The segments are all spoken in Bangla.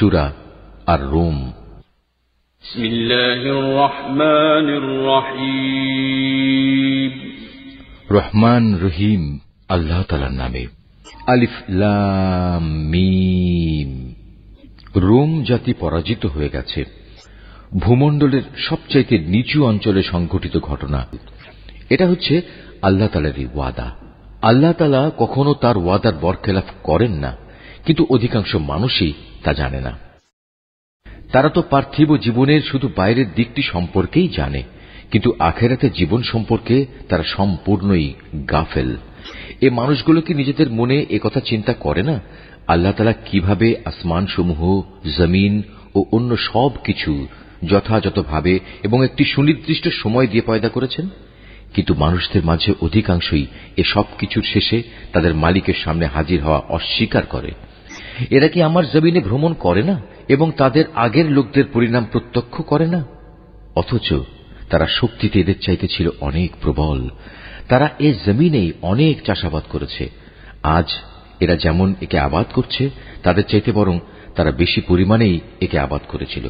সূরা আর রুম। বিসমিল্লাহির রহমানির রহিম। রহমান রহিম আল্লাহ তাআলার নামে। আলিফ লাম মিম। রোম জাতি পরাজিত হয়ে গেছে। ভূমণ্ডলের সবচাইতে নিচু অঞ্চলে সংঘটিত ঘটনা। এটা হচ্ছে আল্লাহ তাআলারই ওয়াদা। আল্লাহ তাআলা কখনো তার ওয়াদার বরখেলাফ করেন না, কিন্তু অধিকাংশ মানুষই তা জানে না। তারা তো পার্থিব জীবনের শুধু বাইরের দিকটি সম্পর্কেই জানে, কিন্তু আখিরাতের জীবন সম্পর্কে তারা সম্পূর্ণই গাফেল। এ মানুষগুলো কি নিজেদের মনে একথা চিন্তা করে না আল্লাহ তাআলা কিভাবে আসমান সমূহ, জমিন ও অন্য সব কিছু যথাযথভাবে এবং একটি সুনির্দিষ্ট সময় দিয়ে পয়দা করেছেন? কিন্তু মানুষদের মাঝে অধিকাংশই এ সব কিছুর শেষে তাদের মালিকের সামনে হাজির হওয়া অস্বীকার করে। এরা কি আমার জমিনে ভ্রমণ করে না এবং তাদের আগের লোকদের পরিণাম প্রত্যক্ষ করে না? অথচ তারা শক্তিতে এদের চাইতে ছিল অনেক প্রবল। তারা এ জমিনেই অনেক চাষাবাদ করেছে। আজ এরা যেমন একে আবাদ করছে, তাদের চাইতে বরং তারা বেশি পরিমাণেই একে আবাদ করেছিল।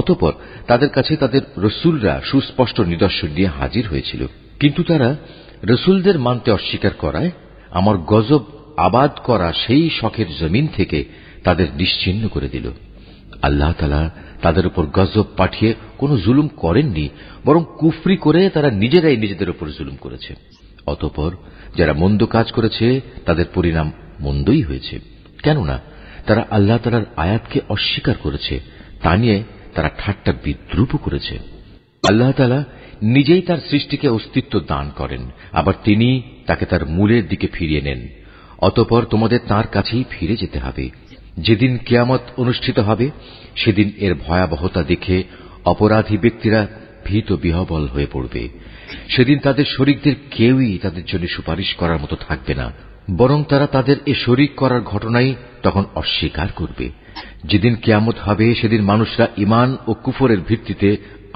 অতঃপর তাদের কাছে তাদের রসুলরা সুস্পষ্ট নিদর্শন নিয়ে হাজির হয়েছিল, কিন্তু তারা রসুলদের মানতে অস্বীকার করায় আমার গজব আবাদ করা সেই শখের জমিন থেকে তাদের নিশ্চিহ্ন করে দিল। আল্লাহ তাআলা তাদের উপর গজব পাঠিয়ে কোনো জুলুম করেননি, বরং কুফরি করে তারা নিজেরাই নিজেদের উপর জুলুম করেছে। অতঃপর যারা মন্দ কাজ করেছে তাদের পরিণাম মন্দই হয়েছে, কেননা তারা আল্লাহ তাআলার আয়াতকে অস্বীকার করেছে। তা নিয়ে তারা ঠাট্টা বিদ্রূপ করেছে। আল্লাহ তাআলা নিজেই তার সৃষ্টিকে অস্তিত্ব দান করেন, আবার তিনি তাকে তার মূলের দিকে ফিরিয়ে নেন। অতঃপর তোমাদের তাঁর কাছেই ফিরে যেতে হবে। যেদিন কিয়ামত অনুষ্ঠিত হবে সেদিন এর ভয়াবহতা দেখে অপরাধী ব্যক্তিরা ভীত বিহ্বল হয়ে পড়বে। সেদিন তাদের শরীকদের কেউই তাদের জন্য সুপারিশ করার মতো থাকবে না, বরং তারা তাদের এ শরীক করার ঘটনাই তখন অস্বীকার করবে। যেদিন কিয়ামত হবে সেদিন মানুষরা ঈমান ও কুফরের ভিত্তিতে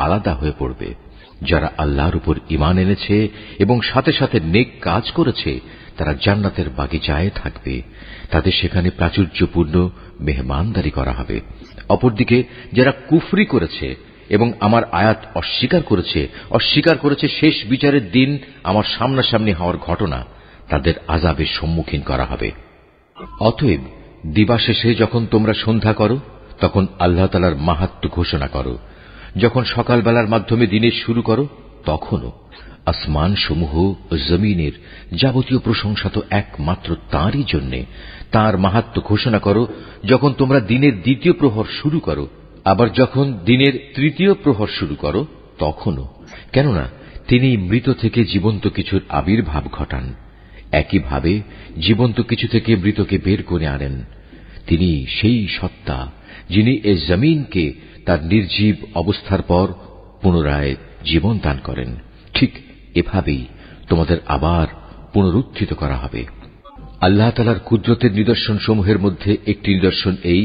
আলাদা হয়ে পড়বে। যারা আল্লাহর উপর ঈমান এনেছে এবং সাথে সাথে নেক কাজ করেছে তারা জান্নাতের বাগিচায় থাকবে। তাদের সেখানে প্রাচুর্যপূর্ণ মেহমানদারি করা হবে। অপরদিকে যারা কুফরি করেছে এবং আমার আয়াত অস্বীকার করেছে শেষ বিচারের দিন আমার সামনাসামনি হওয়ার ঘটনা, তাদের আযাবের সম্মুখীন করা হবে। অতএব দিবাশেষে যখন তোমরা সন্ধ্যা করো তখন আল্লাহ তাআলার মাহাত্ম্য ঘোষণা করো। যখন সকালবেলার মাধ্যমে দিনের শুরু করো তখনও। আসমান সমূহ ও জমিনের যাবতীয় প্রশংসা তো একমাত্র তাঁরই জন্যে। তাঁর মাহাত্ম্য ঘোষণা করো যখন তোমরা দিনের দ্বিতীয় প্রহর শুরু করো, আবার যখন দিনের তৃতীয় প্রহর শুরু করো তখনও, কেননা তিনি মৃত থেকে জীবন্ত কিছুর আবির্ভাব ঘটান। একইভাবে জীবন্ত কিছু থেকে মৃতকে বের করে আনেন। তিনি সেই সত্তা যিনি এ জমিনকে তার নির্জীব অবস্থার পর পুনরায় জীবন দান করেন। ঠিক এভাবেই তোমাদের আবার পুনরুত্থিত করা হবে। আল্লাহ তাআলার কুদরতের নিদর্শন সমূহের মধ্যে একটি নিদর্শন এই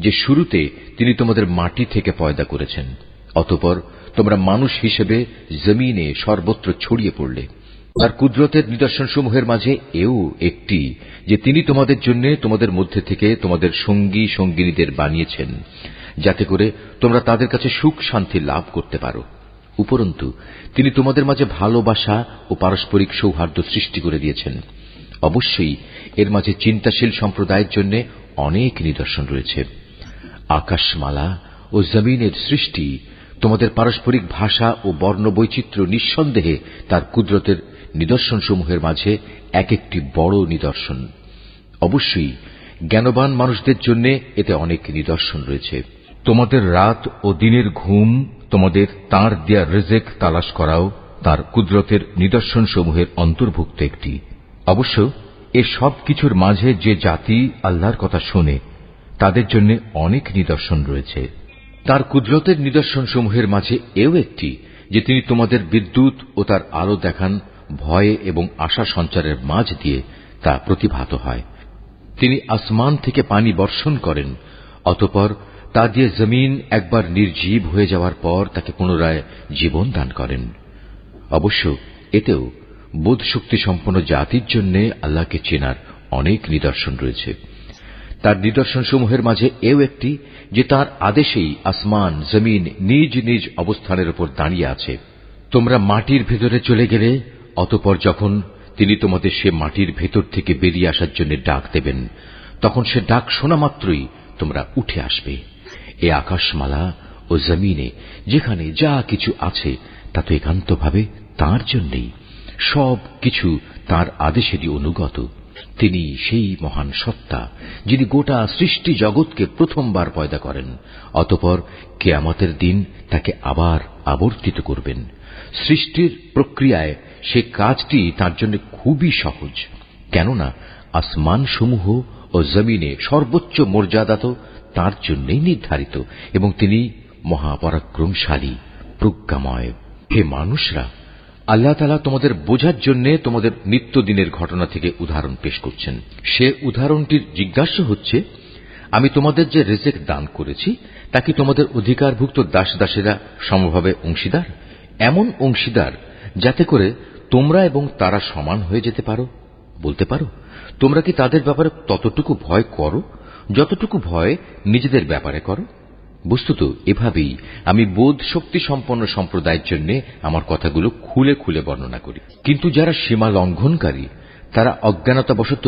যে শুরুতে তিনি তোমাদের মাটি থেকে পয়দা করেছেন, অতঃপর তোমরা মানুষ হিসেবে জমিনে সর্বত্র ছড়িয়ে পড়লে। তার কুদরতের নিদর্শন সমূহের মাঝে এও একটি যে তিনি তোমাদের জন্য তোমাদের মধ্যে থেকে তোমাদের সঙ্গী সঙ্গিনীদের বানিয়েছেন, যাতে করে তোমরা তাদের কাছে সুখ শান্তি লাভ করতে পারো। উপরন্তু তিনি তোমাদের মাঝে ভালোবাসা ও পারস্পরিক সৌহার্দ্য সৃষ্টি করে দিয়েছেন। অবশ্যই এর মাঝে চিন্তাশীল সম্প্রদায়ের জন্য অনেক নিদর্শন রয়েছে। আকাশমালা ও জমিনের সৃষ্টি, তোমাদের পারস্পরিক ভাষা ও বর্ণ বৈচিত্র্য নিঃসন্দেহে তার কুদরতের নিদর্শন সমূহের মাঝে এক একটি বড় নিদর্শন। অবশ্যই জ্ঞানবান মানুষদের জন্য এতে অনেক নিদর্শন রয়েছে। তোমাদের রাত ও দিনের ঘুম, তোমাদের তাঁর দেয়া রিজেক তালাশ করাও তার কুদরতের নিদর্শন সমূহের অন্তর্ভুক্ত একটি। অবশ্য এ সব কিছুর মাঝে যে জাতি আল্লাহর কথা শোনে তাদের জন্য অনেক নিদর্শন রয়েছে। তার কুদরতের নিদর্শন সমূহের মাঝে এও একটি যে তিনি তোমাদের বিদ্যুৎ ও তার আলো দেখান, ভয়ে এবং আশা সঞ্চারের মাঝ দিয়ে তা প্রতিভাত হয়। তিনি আসমান থেকে পানি বর্ষণ করেন, অতঃপর তা দিয়ে জমিন একবার নির্জীব হয়ে যাওয়ার পর তাকে পুনরায় জীবন দান করেন। অবশ্য এতেও বোধশক্তি সম্পন্ন জাতির জন্য আল্লাহকে চেনার অনেক নিদর্শন রয়েছে। তার নিদর্শনসমূহের মাঝে এও একটি যে তার আদেশেই আসমান জমিন নিজ নিজ অবস্থানের উপর দাঁড়িয়ে আছে। তোমরা মাটির ভেতরে চলে গেলে অতঃপর যখন তিনি তোমাদের সে মাটির ভেতর থেকে বেরিয়ে আসার জন্য ডাক দেবেন, তখন সে ডাক শোনা মাত্রই তোমরা উঠে আসবে। এ আকাশমালা ও জমিনে যেখানে যা কিছু আছে তা তো একান্তভাবে তাঁর জন্যই, সব কিছু তাঁর আদেশেরই অনুগত। তিনি সেই মহান সত্তা যিনি গোটা সৃষ্টি জগৎকে প্রথমবার পয়দা করেন, অতঃপর কিয়ামতের দিন তাকে আবার আবর্তিত করবেন। সৃষ্টির প্রক্রিয়ায় সে কাজটি তার জন্য খুবই সহজ, কেননা আসমানসমূহ ও জমিনে সর্বোচ্চ মর্যাদা তো তাঁর জন্যই নির্ধারিত, এবং তিনি মহাপরাক্রমশালী, প্রজ্ঞাময়। হে মানুষরা, আল্লাহ তাআলা তোমাদের বোঝার জন্য তোমাদের নিত্যদিনের ঘটনা থেকে উদাহরণ পেশ করছেন। সে উদাহরণটির জিজ্ঞাসা হচ্ছে, আমি তোমাদের যে রিজিক দান করেছি তা কি তোমাদের অধিকারভুক্ত দাস দাসেরা সমভাবে অংশীদার? এমন অংশীদার যাতে করে তোমরা এবং তারা সমান হয়ে যেতে পারো। বলতে পারো, তোমরা কি তাদের ব্যাপারে ততটুকু ভয় করো যতটুকু ভয় নিজেদের ব্যাপারে করো? বস্তুত এভাবেই আমি বোধ শক্তি সম্পন্ন সম্প্রদায়ের জন্য আমার কথাগুলো খুলে খুলে বর্ণনা করি। কিন্তু যারা সীমা লঙ্ঘনকারী তারা অজ্ঞানতাবশত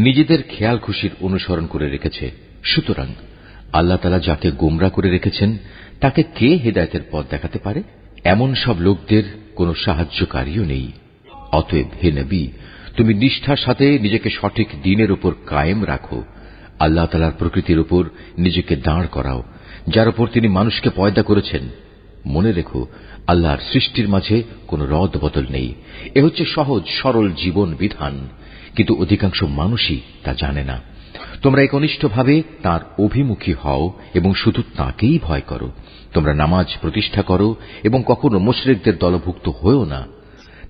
নিজেদের খেয়াল খুশির অনুসরণ করে রেখেছে। সুতরাং আল্লাহ তাআলা যাকে গোমরা করে রেখেছেন তাকে কে হেদায়েতের পথ দেখাতে পারে? এমন সব লোকদের কোনো সাহায্যকারীও নেই। অতএব হে নবী, তুমি নিষ্ঠার সাথে নিজেকে সঠিক দ্বীনের উপর কায়েম রাখো। আল্লাহ তাআলার প্রকৃতির উপর নিজেকে দাঁড় করাও, যার উপর তিনি মানুষকে পয়দা করেছেন। মনে রেখো, আল্লাহর সৃষ্টির মাঝে কোনো রদ বদল নেই। এ হচ্ছে সহজ সরল জীবন বিধান, কিন্তু অধিকাংশ মানুষই তা জানে না। তোমরা একনিষ্ঠভাবে তাঁর অভিমুখী হও এবং শুধু তাঁকেই ভয় করো। তোমরা নামাজ প্রতিষ্ঠা করো এবং কখনো মুশরিকদের দলভুক্ত হয়েও না।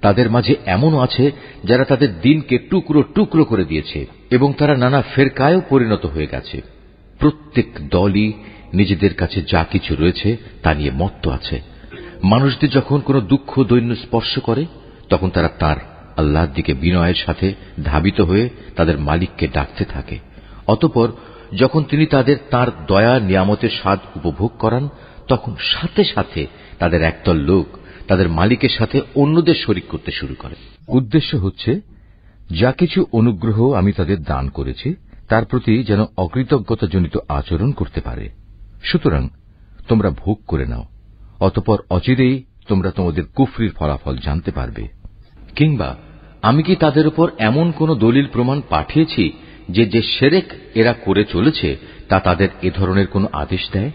তাদের মাঝে এমনও আছে যারা তাদের দ্বীনকে টুকরো টুকরো করে দিয়েছে এবং তারা নানা ফেরকায়ও পরিণত হয়ে গেছে। প্রত্যেক দলই নিজেদের কাছে যা কিছু রয়েছে তা নিয়ে মত্ত আছে। মানুষদের যখন কোনো দুঃখ দৈন্য স্পর্শ করে তখন তারা তার আল্লাহর দিকে বিনয়ের সাথে ধাবিত হয়ে তাদের মালিককে ডাকতে থাকে। অতঃপর যখন তিনি তাদের তার দয়া নিয়ামতের স্বাদ উপভোগ করান তখন সাথে সাথে তাদের একদল লোক তাদের মালিকের সাথে অন্যদের শরীক করতে শুরু করে। উদ্দেশ্য হচ্ছে, যা কিছু অনুগ্রহ আমি তাদের দান করেছি তার প্রতি যেন অকৃতজ্ঞতাজনিত আচরণ করতে পারে। সুতরাং তোমরা ভোগ করে নাও, অতঃপর অচিরেই তোমরা তোমাদের কুফরির ফলাফল জানতে পারবে। কিংবা আমি কি তাদের উপর এমন কোন দলিল প্রমাণ পাঠিয়েছি যে যে শিরক এরা করে চলেছে তা তাদের এ ধরনের কোন আদেশ দেয়?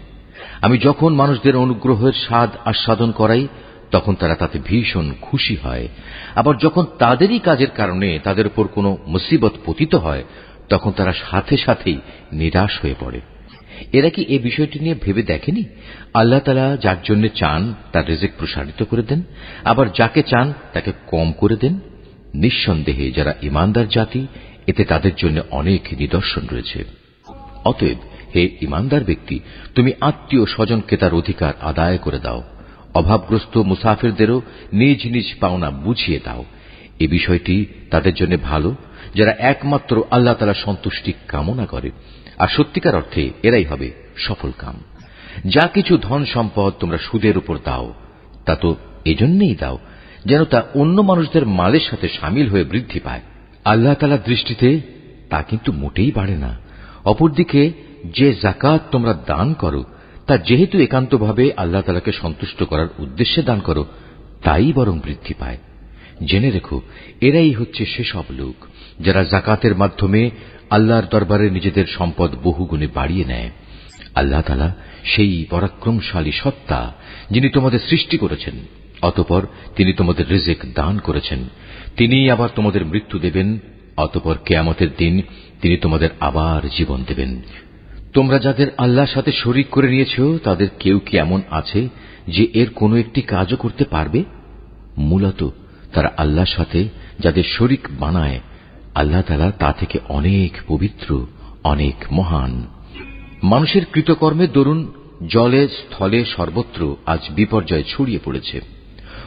আমি যখন মানুষদের অনুগ্রহের স্বাদ আস্বাদন করাই তখন তারা তাতে ভীষণ খুশি হয়, আবার যখন তাদেরই কাজের কারণে তাদের উপর কোনো মুসিবত পতিত হয় তখন তারা সাথে সাথেই নিরাশ হয়ে পড়ে। এরা কি এ বিষয়টি নিয়ে ভেবে দেখেনি? আল্লাহ তাআলা যার জন্য চান তার রিজিক প্রসারিত করে দেন, আবার যাকে চান তাকে কম করে দেন। নিঃসন্দেহে যারা ঈমানদার জাতি, এতে তাদের জন্য অনেক নিদর্শন রয়েছে। অতএব হে ঈমানদার ব্যক্তি, তুমি আত্মীয় স্বজনকে তার অধিকার আদায় করে দাও। অভাবগ্রস্ত মুসাফিরদেরও নিজ নিজ পাওনা বুঝিয়ে দাও। এ বিষয়টি তাদের জন্য ভালো যারা একমাত্র আল্লাহ তাআলার সন্তুষ্টি কামনা করে, আর সত্যিকার অর্থে এরাই হবে সফল কাম। যা কিছু ধন সম্পদ তোমরা সুদের উপর দাও তা তো এজন্যই দাও যেন তা অন্য মানুষদের মালের সাথে সামিল হয়ে বৃদ্ধি পায়। আল্লাহ তাআলার দৃষ্টিতে তা কিন্তু মোটেই বাড়ে না। অপরদিকে যে যাকাত তোমরা দান করো তা যেহেতু একান্তভাবে আল্লাহ তাআলাকে সন্তুষ্ট করার উদ্দেশ্যে দান করো, তাই বরং বৃদ্ধি পায়। জেনে রেখো, এরাই হচ্ছে সেসব লোক যারা যাকাতের মাধ্যমে আল্লাহর দরবারে নিজেদের সম্পদ বহুগুণে বাড়িয়ে নেয়। আল্লাহ তাআলা সেই পরাক্রমশালী সত্তা যিনি তোমাদের সৃষ্টি করেছেন, অতঃপর তিনি তোমাদের রিজিক দান করেছেন। তিনিই আবার তোমাদের মৃত্যু দেবেন, অতঃপর কিয়ামতের দিন তিনি তোমাদের আবার জীবন দেবেন। তোমরা যাদের আল্লাহর সাথে শরীক করে নিয়েছ তাদের কেউ কি এমন আছে যে এর কোনো একটি কাজও করতে পারবে? মূলত তারা আল্লাহর সাথে যাদের শরীক বানায়, আল্লাহ তাআলা তা থেকে অনেক পবিত্র, অনেক মহান। মানুষের কৃতকর্মের দরুন জলে স্থলে সর্বত্র আজ বিপর্যয় ছড়িয়ে পড়েছে।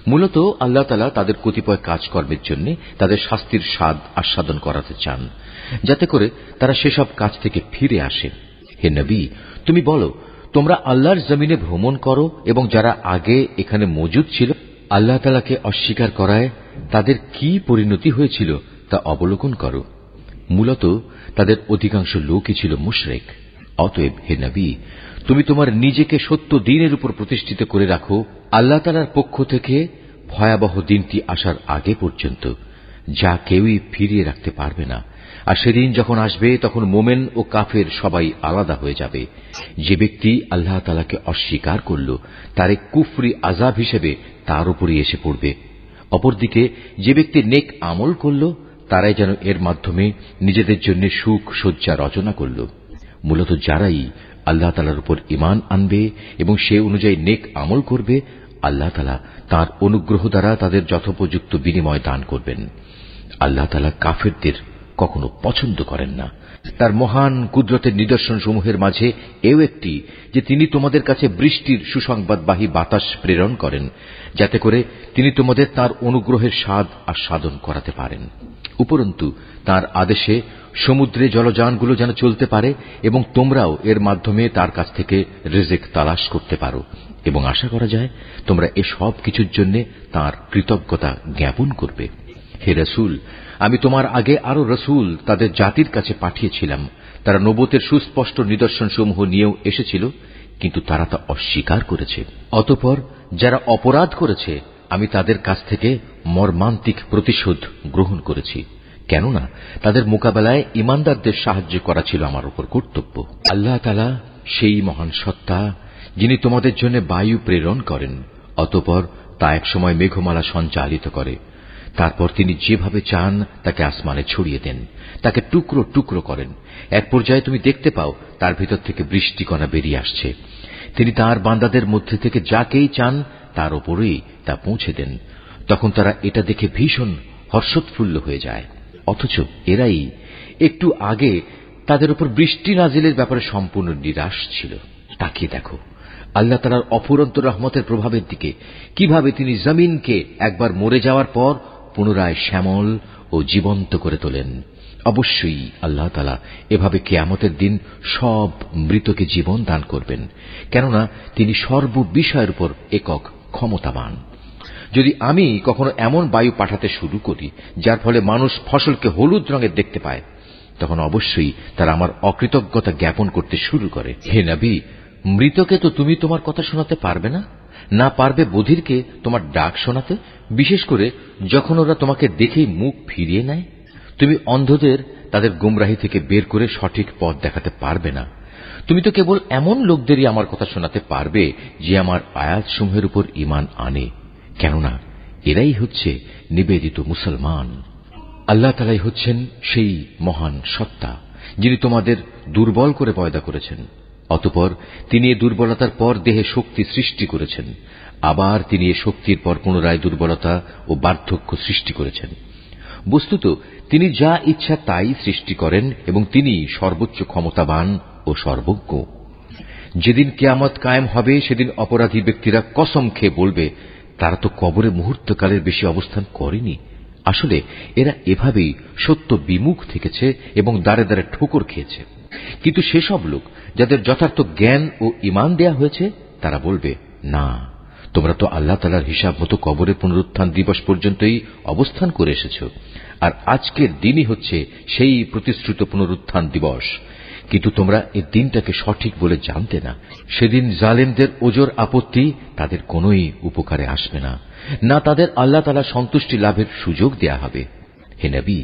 মূলত আল্লাহ তাআলা তাদের কতিপয় কাজকর্মের জন্য তাদের শাস্তির স্বাদ আস্বাদন করাতে চান, যাতে করে তারা সেসব কাজ থেকে ফিরে আসে। হে নবী, তুমি বলো, তোমরা আল্লাহর জমিনে ভ্রমণ করো এবং যারা আগে এখানে মজুদ ছিল আল্লাহ তাআলাকে অস্বীকার করায় তাদের কি পরিণতি হয়েছিল তা অবলোকন করো। মূলত তাদের অধিকাংশ লোকই ছিল মুশরিক। অতএব হে নবী, তুমি তোমার নিজেকে সত্য দ্বীনের উপর প্রতিষ্ঠিত করে রাখো আল্লাহ তাআলার পক্ষ থেকে ভয়াবহ দিনটি আসার আগে পর্যন্ত, যা কেউই ফিরিয়ে রাখতে পারবে না। আর সেদিন যখন আসবে তখন মোমেন ও কাফের সবাই আলাদা হয়ে যাবে। যে ব্যক্তি আল্লাহ তাআলাকে অস্বীকার করল তার এক কুফরি আযাব হিসেবে তার উপরই এসে পড়বে। অপরদিকে যে ব্যক্তি নেক আমল করল তারাই যেন এর মাধ্যমে নিজেদের জন্য সুখ সজ্জা রচনা করল। মূলত যারাই আল্লাহ তাআলার উপর ঈমান আনবে এবং সে অনুযায়ী নেক আমল করবে, আল্লাহ তাআলা তাঁর অনুগ্রহ দ্বারা তাদের যথোপযুক্ত বিনিময় দান করবেন। আল্লাহ তাআলা কাফেরদের কখনো পছন্দ করেন না। তার মহান কুদরতের নিদর্শন সমূহের মাঝে এও একটি যে তিনি তোমাদের কাছে বৃষ্টির সুসংবাদবাহী বাতাস প্রেরণ করেন, যাতে করে তিনি তোমাদের তার অনুগ্রহের স্বাদ আস্বাদন করাতে পারেন। উপরন্তু তার আদেশে সমুদ্রে জলযানগুলো যেন চলতে পারে এবং তোমরাও এর মাধ্যমে তার কাছ থেকে রিজিক তালাশ করতে পারো, এবং আশা করা যায় তোমরা এ সব কিছুর জন্য তার কৃতজ্ঞতা জ্ঞাপন করবে। হে রাসূল, আমি তোমার আগে আরো রাসূল তাদের জাতির কাছে পাঠিয়েছিলাম। তারা নবুয়তের সুস্পষ্ট নিদর্শনসমূহ নিয়েও এসেছিল, কিন্তু তারা তা অস্বীকার করেছে। অতঃপর যারা অপরাধ করেছে আমি তাদের কাছ থেকে মর্মান্তিক প্রতিশোধ গ্রহণ করেছি, কেননা তাদের মোকাবেলায় ঈমানদারদের সাহায্য করা ছিল আমার উপর কর্তব্য। আল্লাহ তাআলা সেই মহান সত্তা যিনি তোমাদের জন্য বায়ু প্রেরণ করেন, অতঃপর তা একসময় মেঘমালা সঞ্চালিত করে। তারপর তিনি যেভাবে চান তাকে আসমানে ছড়িয়ে দেন, তাকে টুকরো টুকরো করেন। এক পর্যায়ে তুমি দেখতে পাও তার ভিতর থেকে বৃষ্টিকণা বেরিয়ে আসছে। তিনি তাঁর বান্দাদের মধ্যে থেকে যাকেই চান তার ওপরেই তা পৌঁছে দেন। তখন তারা এটা দেখে ভীষণ হর্ষোৎফুল্ল হয়ে যায়, অথচ এরাই একটু আগে তাদের উপর বৃষ্টি নাজিলের ব্যাপারে সম্পূর্ণ নিরাশ ছিল। তাকিয়ে দেখো আল্লাহ তাআলার অফুরন্ত রহমতের প্রভাবের দিকে, কিভাবে তিনি জমিনকে একবার মরে যাওয়ার পর পুনরায় শ্যামল ও জীবন্ত করে তোলেন। অবশ্যই আল্লাহ তাআলা এভাবে কিয়ামতের দিন সব মৃতকে জীবন দান করবেন, কেননা তিনি সর্ববিষয়ের উপর একক ক্ষমতাবান। যদি আমি কখনো এমন বায়ু পাঠাতে শুরু করি যার ফলে মানুষ ফসলকে হলুদ রঙের দেখতে পায়, তখন অবশ্যই তারা আমার অকৃতজ্ঞতা জ্ঞাপন করতে শুরু করে। হে নবী, মৃতকে তো তুমি তোমার কথা শোনাতে পারবে না, না পারবে বধিরকে তোমার ডাক শোনাতে, বিশেষ করে যখন ওরা তোমাকে দেখেই মুখ ফিরিয়ে নেয়। তুমি অন্ধদের তাদের গুমরাহি থেকে বের করে সঠিক পথ দেখাতে পারবে না। তুমি তো কেবল এমন লোকদেরই আমার কথা শোনাতে পারবে যে আমার আয়াতসমূহের উপর ঈমান আনে, কেননা এরাই হচ্ছে নিবেদিত মুসলমান। আল্লাহ তাআলাই হচ্ছেন সেই মহান সত্তা যিনি তোমাদের দুর্বল করে পয়দা করেছেন, অতঃপর তিনি এ দুর্বলতার পর দেহে শক্তি সৃষ্টি করেছেন। আবার তিনি এ শক্তির পর পুনরায় দুর্বলতা ও বার্ধক্য সৃষ্টি করেছেন। বস্তুত তিনি যা ইচ্ছা তাই সৃষ্টি করেন এবং তিনি সর্বোচ্চ ক্ষমতাবান ও সর্বজ্ঞ। যেদিন কিয়ামত কায়েম হবে সেদিন অপরাধী ব্যক্তিরা কসম খেয়ে বলবে, তারা তো কবরে মুহূর্তকালের বেশি অবস্থান করেনি। আসলে এরা এভাবেই সত্য বিমুখ থেকেছে এবং দাঁড়ে দাঁড়ে ঠোকর খেয়েছে। কিন্তু সেসব লোক যাদের যথার্থ জ্ঞান ও ঈমান দেয়া হয়েছে তারা বলবে, না, তোমরা তো আল্লাহ তাআলার হিসাব মতো কবরের পুনরুত্থান দিবস পর্যন্তই অবস্থান করে এসেছ, আর আজকের দিনই হচ্ছে সেই প্রতিশ্রুত পুনরুত্থান দিবস। কিন্তু তোমরা এই দিনটাকে সঠিক বলে জানতে না। সেদিন জালেমদের ওজর আপত্তি তাদের কোনোই উপকারে আসবে না, না তাদের আল্লাহ তাআলা সন্তুষ্টি লাভের সুযোগ দেয়া হবে। হে নবী,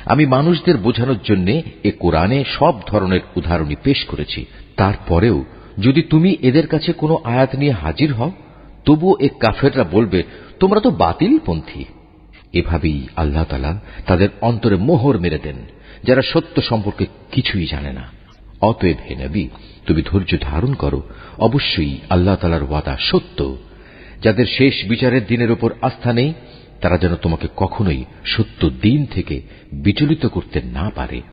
আমি মানুষদের বোঝানোর জন্য এ কোরআনে সব ধরনের উদাহরণই পেশ করেছি। তারপরেও যদি তুমি এদের কাছে কোনো আয়াত নিয়ে হাজির হও, তবুও এ কাফেররা বলবে, তোমরা তো বাতিলপন্থী। এভাবেই আল্লাহ তাআলা তাদের অন্তরে মোহর মেরে দেন, যারা সত্য সম্পর্কে কিছুই জানে না। অতএব হে নবী, তুমি ধৈর্য ধারণ করো। অবশ্যই আল্লাহ তাআলার ওয়াদা সত্য। যাদের শেষ বিচারের দিনের উপর আস্থা নেই তারা যেন তোমাকে কখনোই সত্য দিন থেকে বিচলিত করতে না পারে।